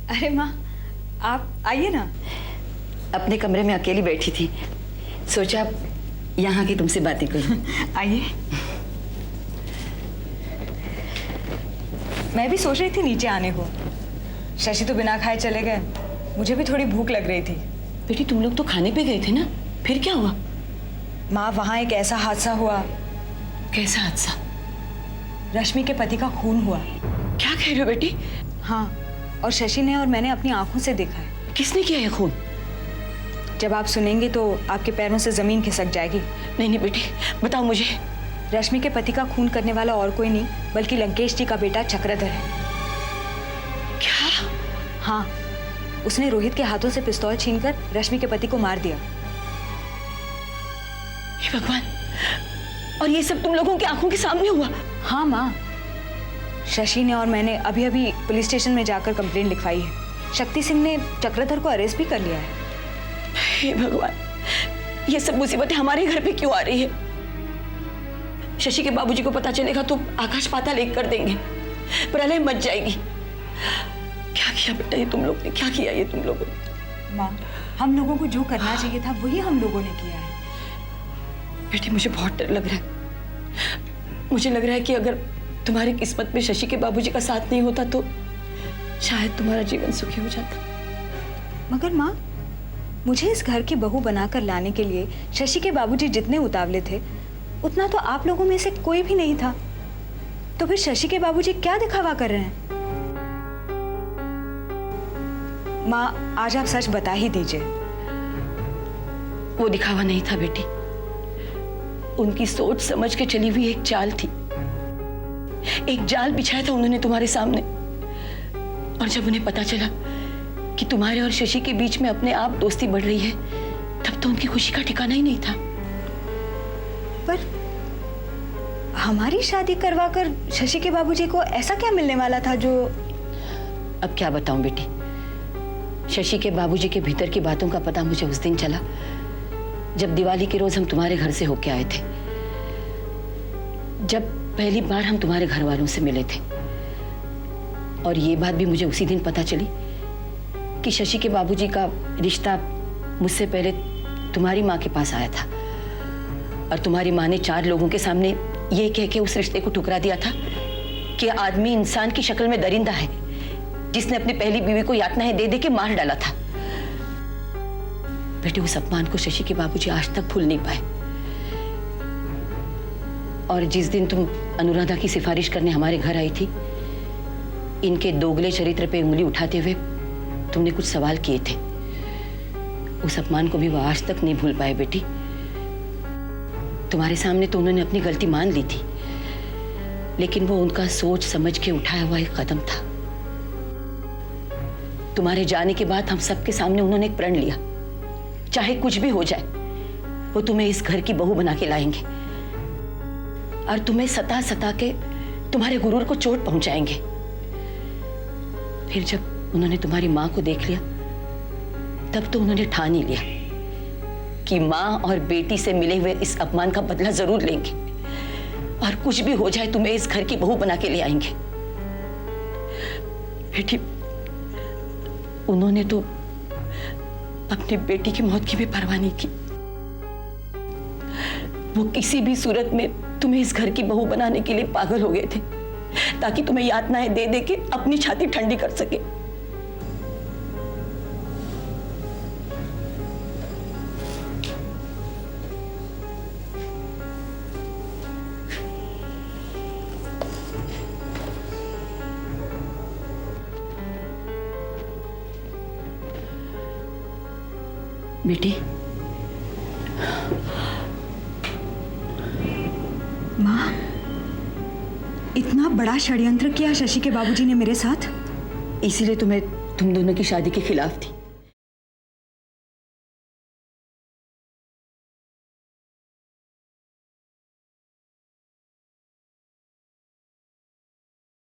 अरे माँ, आप आइए ना। अपने कमरे में अकेली बैठी थी, सोचा यहाँ की तुमसे बातें करूं। आइए। मैं भी सोच रही थी नीचे आने को। शशि तो बिना खाए चले गए, मुझे भी थोड़ी भूख लग रही थी। बेटी तुम लोग तो खाने पे गए थे ना, फिर क्या हुआ? माँ, वहाँ एक ऐसा हादसा हुआ। कैसा हादसा? रश्मि के पति का खून हुआ। क्या कह रहे हो बेटी? हाँ, और शशि ने और मैंने अपनी आंखों से देखा है। किसने किया ये खून? जब आप सुनेंगे तो आपके पैरों से जमीन खिसक जाएगी। नहीं नहीं बेटी, बताओ मुझे। रश्मि के पति का खून करने वाला और कोई नहीं बल्कि लंकेश जी का बेटा चक्रधर है। क्या? हाँ, उसने रोहित के हाथों से पिस्तौल छीनकर रश्मि के पति को मार दिया। हे भगवान, और ये सब तुम लोगों की आंखों के सामने हुआ? हाँ माँ, शशि ने और मैंने अभी अभी पुलिस स्टेशन में जाकर कंप्लेंट लिखवाई है। शक्ति सिंह ने चक्रधर को अरेस्ट भी कर लिया है। हे भगवान, ये सब मुसीबतें हमारे घर पे क्यों आ रही है? शशि के बाबूजी को पता चलेगा तो आकाश पाताल एक कर देंगे, प्रलय मच जाएगी। क्या किया बेटा ये तुम लोग ने, क्या किया ये तुम लोगों ने? माँ, हम लोगों को जो करना चाहिए था वही हम लोगों ने किया है। बेटी मुझे बहुत डर लग रहा है। मुझे लग रहा है कि अगर तुम्हारी किस्मत में शशि के बाबूजी का साथ नहीं होता तो शायद तुम्हारा जीवन सुखी हो जाता। मगर माँ, मुझे इस घर की बहू बनाकर लाने के लिए शशि के बाबूजी जितने उतावले थे उतना तो आप लोगों में से कोई भी नहीं था। तो फिर शशि के बाबूजी क्या दिखावा कर रहे हैं? माँ, आज आप सच बता ही दीजिए। वो दिखावा नहीं था बेटी, उनकी सोच समझ के चली हुई एक चाल थी। एक जाल बिछाया था उन्होंने तुम्हारे सामने, और जब उन्हें पता चला कि तुम्हारे और शशि के बीच में अपने आप दोस्ती बढ़ रही है तब तो उनकी खुशी का ठिकाना ही नहीं था। पर हमारी शादी करवाकर शशि के बाबूजी को ऐसा क्या मिलने वाला था जो... अब क्या बताऊं बेटी, शशि के बाबूजी के भीतर की बातों का पता मुझे उस दिन चला जब दिवाली के रोज हम तुम्हारे घर से होके आए थे, जब पहली बार हम तुम्हारे घर वालों से मिले थे। और ये बात भी मुझे उसी दिन पता चली कि शशि के बाबूजी का रिश्ता मुझसे पहले तुम्हारी माँ के पास आया था, और तुम्हारी माँ ने 4 लोगों के सामने ये कह के उस रिश्ते को ठुकरा दिया था कि आदमी इंसान की शक्ल में दरिंदा है जिसने अपनी पहली बीवी को यातनाएं दे दे के मार डाला था। बेटे उस अपमान को शशि के बाबूजी आज तक भूल नहीं पाए। और जिस दिन तुम अनुराधा की सिफारिश करने हमारे घर आई थी, इनके दोगले चरित्र पे उंगली उठाते हुए तुमने कुछ सवाल किए थे। उस अपमान को भी वो आज तक नहीं भूल पाए बेटी। तुम्हारे सामने तो उन्होंने अपनी गलती मान ली थी, लेकिन वो उनका सोच समझ के उठाया हुआ एक कदम था। तुम्हारे जाने के बाद हम सबके सामने उन्होंने एक प्रण लिया, चाहे कुछ भी हो जाए वो तुम्हें इस घर की बहू बना के लाएंगे और तुम्हें सता सता के तुम्हारे गुरूर को चोट पहुंचाएंगे। फिर जब उन्होंने तुम्हारी मां को देख लिया तब तो उन्होंने ठान ही लिया कि मां और बेटी से मिले हुए इस अपमान का बदला जरूर लेंगे, और कुछ भी हो जाए तुम्हें इस घर की बहू बना के ले आएंगे। बेटी उन्होंने तो अपनी बेटी की मौत की भी परवाह नहीं की। वो किसी भी सूरत में तुम्हें इस घर की बहू बनाने के लिए पागल हो गए थे ताकि तुम्हें यातनाएं दे दे के अपनी छाती ठंडी कर सके। बेटी माँ, इतना बड़ा षड्यंत्र किया शशि के बाबूजी ने मेरे साथ। इसीलिए तुम्हें तुम दोनों की शादी के खिलाफ थी।